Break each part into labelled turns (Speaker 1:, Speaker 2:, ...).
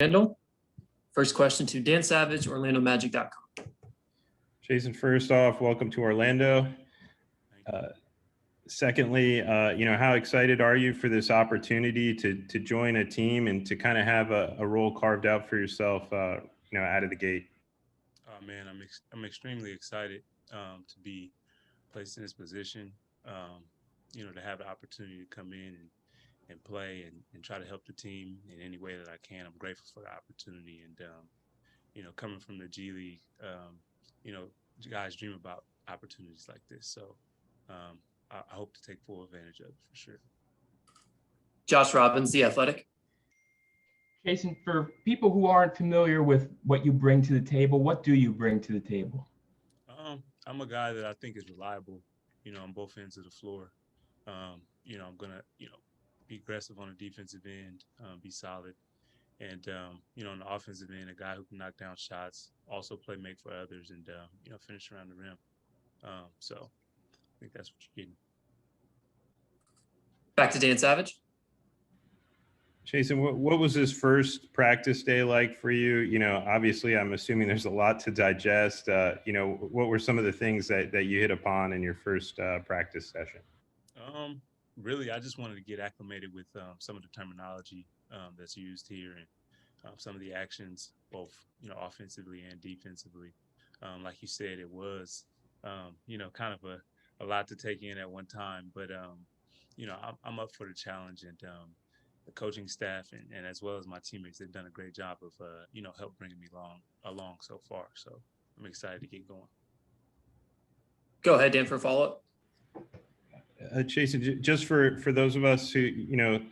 Speaker 1: Randle. First question to Dan Savage, OrlandoMagic.com.
Speaker 2: Jason, first off, welcome to Orlando. Secondly, how excited are you for this opportunity to join a team and to kind of have a role carved out for yourself, out of the gate?
Speaker 3: Oh man, I'm extremely excited to be placed in this position. To have the opportunity to come in and play and try to help the team in any way that I can. I'm grateful for the opportunity, and coming from the G League, guys dream about opportunities like this. So I hope to take full advantage of it for sure.
Speaker 1: Josh Robbins, The Athletic.
Speaker 4: Jason, for people who aren't familiar with what you bring to the table, what do you bring to the table?
Speaker 3: I'm a guy that I think is reliable, on both ends of the floor. I'm gonna, be aggressive on the defensive end, be solid, and on the offensive end, a guy who can knock down shots, also play make for others, and finish around the rim. So I think that's what you're getting.
Speaker 1: Back to Dan Savage.
Speaker 2: Jason, what was this first practice day like for you? Obviously, I'm assuming there's a lot to digest. What were some of the things that you hit upon in your first practice session?
Speaker 3: Really, I just wanted to get acclimated with some of the terminology that's used here and some of the actions, both offensively and defensively. Like you said, it was kind of a lot to take in at one time, but I'm up for the challenge, and the coaching staff and as well as my teammates, they've done a great job of help bringing me along so far. So I'm excited to get going.
Speaker 1: Go ahead, Dan, for a follow-up.
Speaker 2: Jason, just for those of us who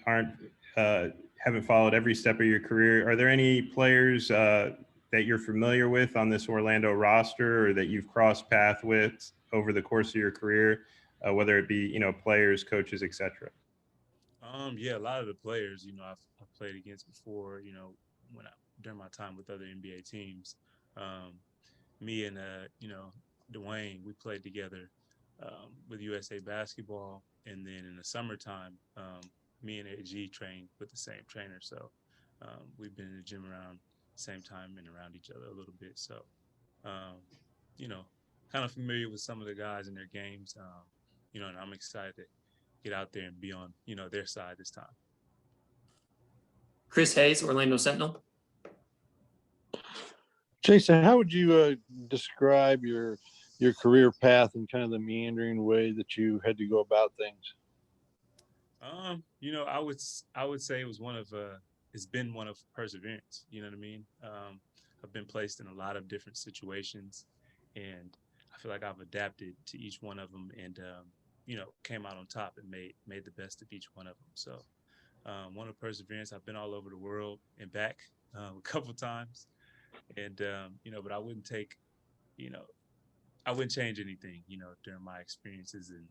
Speaker 2: aren't haven't followed every step of your career, are there any players that you're familiar with on this Orlando roster, or that you've crossed paths with over the course of your career, whether it be players, coaches, etc.?
Speaker 3: Yeah, a lot of the players I've played against before. During my time with other NBA teams, me and Dwayne, we played together with USA Basketball, and then in the summertime, me and AG trained with the same trainer. So we've been in the gym around the same time and around each other a little bit. So kind of familiar with some of the guys in their games. And I'm excited to get out there and be on their side this time.
Speaker 1: Chris Hayes, Orlando Sentinel.
Speaker 5: Jason, how would you describe your career path and kind of the meandering way that you had to go about things?
Speaker 3: I would say it was it's been one of perseverance. You know what I mean? I've been placed in a lot of different situations, and I feel like I've adapted to each one of them, and came out on top and made the best of each one of them. So one of perseverance. I've been all over the world and back a couple times, and but I wouldn't change anything, during my experiences and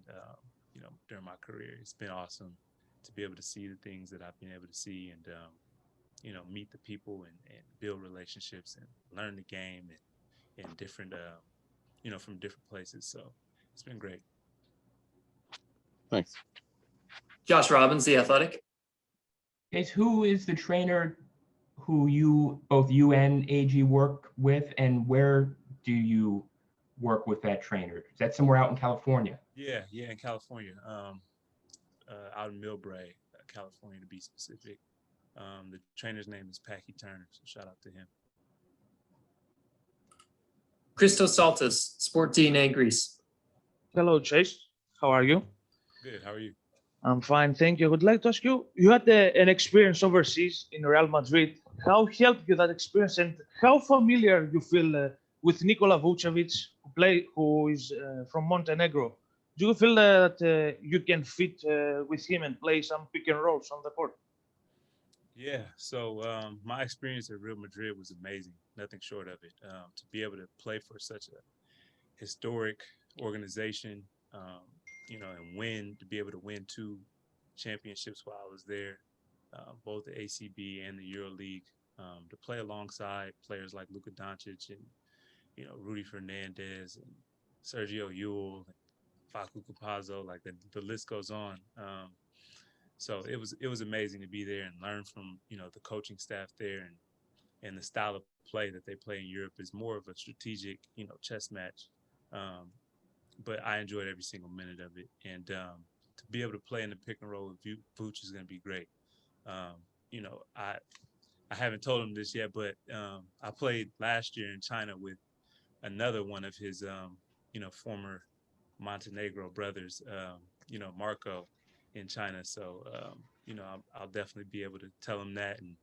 Speaker 3: during my career. It's been awesome to be able to see the things that I've been able to see, and meet the people and build relationships and learn the game and different from different places. So it's been great.
Speaker 5: Thanks.
Speaker 1: Josh Robbins, The Athletic.
Speaker 4: Guys, who is the trainer who both you and AG work with, and where do you work with that trainer? Is that somewhere out in California?
Speaker 3: Yeah, in California, out in Millbrae, California to be specific. The trainer's name is Packy Turner, so shout out to him.
Speaker 1: Christos Saltis, Sport DNA Greece.
Speaker 6: Hello, Chase. How are you?
Speaker 3: Good. How are you?
Speaker 6: I'm fine, thank you. I would like to ask you, you had an experience overseas in Real Madrid. How helped you that experience, and how familiar you feel with Nikola Vucevic, who is from Montenegro? Do you feel that you can fit with him and play some pick and rolls on the court?
Speaker 3: Yeah, so my experience at Real Madrid was amazing, nothing short of it. To be able to play for such a historic organization, and to be able to win 2 championships while I was there, both the ACB and the EuroLeague, to play alongside players like Luka Doncic and, Rudy Fernandez and Sergio Llull, Facu Campazzo, like the list goes on. So it was amazing to be there and learn from, the coaching staff there, and, and the style of play that they play in Europe is more of a strategic, chess match. But I enjoyed every single minute of it, and to be able to play in the pick and roll with Vooch is going to be great. I haven't told him this yet, but I played last year in China with another one of his, former Montenegro brothers, Marco, in China. So, I'll definitely be able to tell him that, and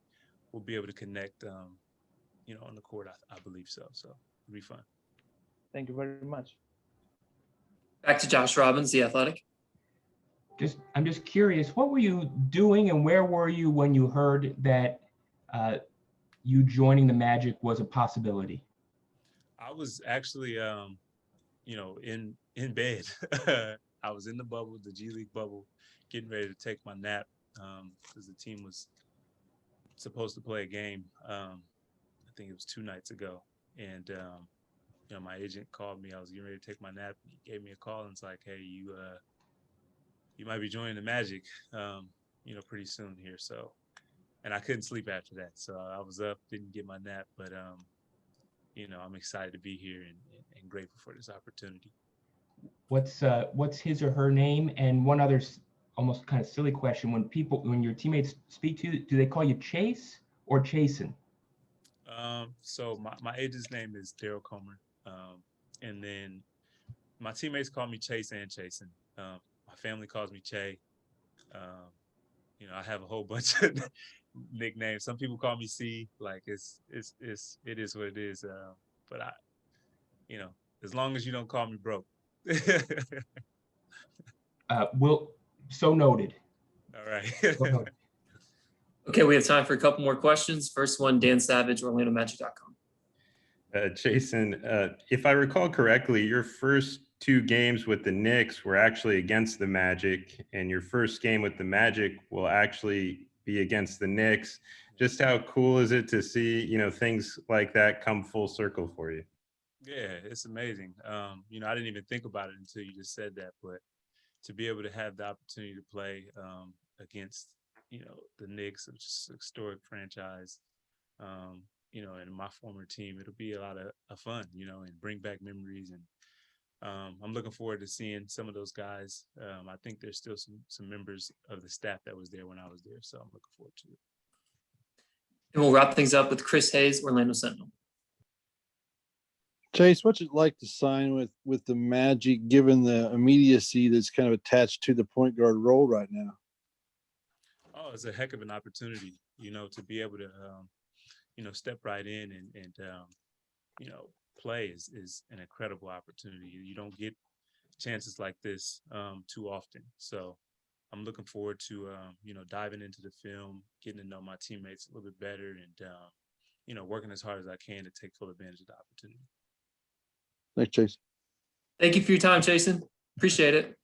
Speaker 3: we'll be able to connect, on the court. I believe so. So it'll be fun.
Speaker 6: Thank you very much.
Speaker 1: Back to Josh Robbins, The Athletic.
Speaker 4: I'm just curious, what were you doing and where were you when you heard that you joining the Magic was a possibility?
Speaker 3: I was actually, in bed. I was in the bubble, the G League bubble, getting ready to take my nap because the team was supposed to play a game. I think it was 2 nights ago, and my agent called me. I was getting ready to take my nap. And he gave me a call and it's like, "Hey, you might be joining the Magic, pretty soon here." So, and I couldn't sleep after that. So I was up, didn't get my nap, but I'm excited to be here and grateful for this opportunity.
Speaker 4: What's his or her name? And one other almost kind of silly question: when your teammates speak to you, do they call you Chase or Chasson?
Speaker 3: So my agent's name is Daryl Comer, and then my teammates call me Chase and Chasson. My family calls me Che. I have a whole bunch of nicknames. Some people call me C. Like it is what it is. But as long as you don't call me broke.
Speaker 4: So noted.
Speaker 3: All right.
Speaker 4: So noted.
Speaker 1: Okay, we have time for a couple more questions. First one, Dan Savage, OrlandoMagic.com.
Speaker 2: Chasson, if I recall correctly, your first 2 games with the Knicks were actually against the Magic, and your first game with the Magic will actually be against the Knicks. Just how cool is it to see, things like that come full circle for you?
Speaker 3: Yeah, it's amazing. I didn't even think about it until you just said that, but to be able to have the opportunity to play against, the Knicks, which is a historic franchise, and my former team, it'll be a lot of fun, and bring back memories. And I'm looking forward to seeing some of those guys. I think there's still some members of the staff that was there when I was there, so I'm looking forward to it.
Speaker 1: And we'll wrap things up with Chris Hayes, Orlando Sentinel.
Speaker 5: Chase, what's it like to sign with the Magic, given the immediacy that's kind of attached to the point guard role right now?
Speaker 3: Oh, it's a heck of an opportunity, to be able to, step right in and play is an incredible opportunity. You don't get chances like this too often. So I'm looking forward to, diving into the film, getting to know my teammates a little bit better, and, working as hard as I can to take full advantage of the opportunity.
Speaker 5: Thanks, Chase.
Speaker 1: Thank you for your time, Chasson. Appreciate it.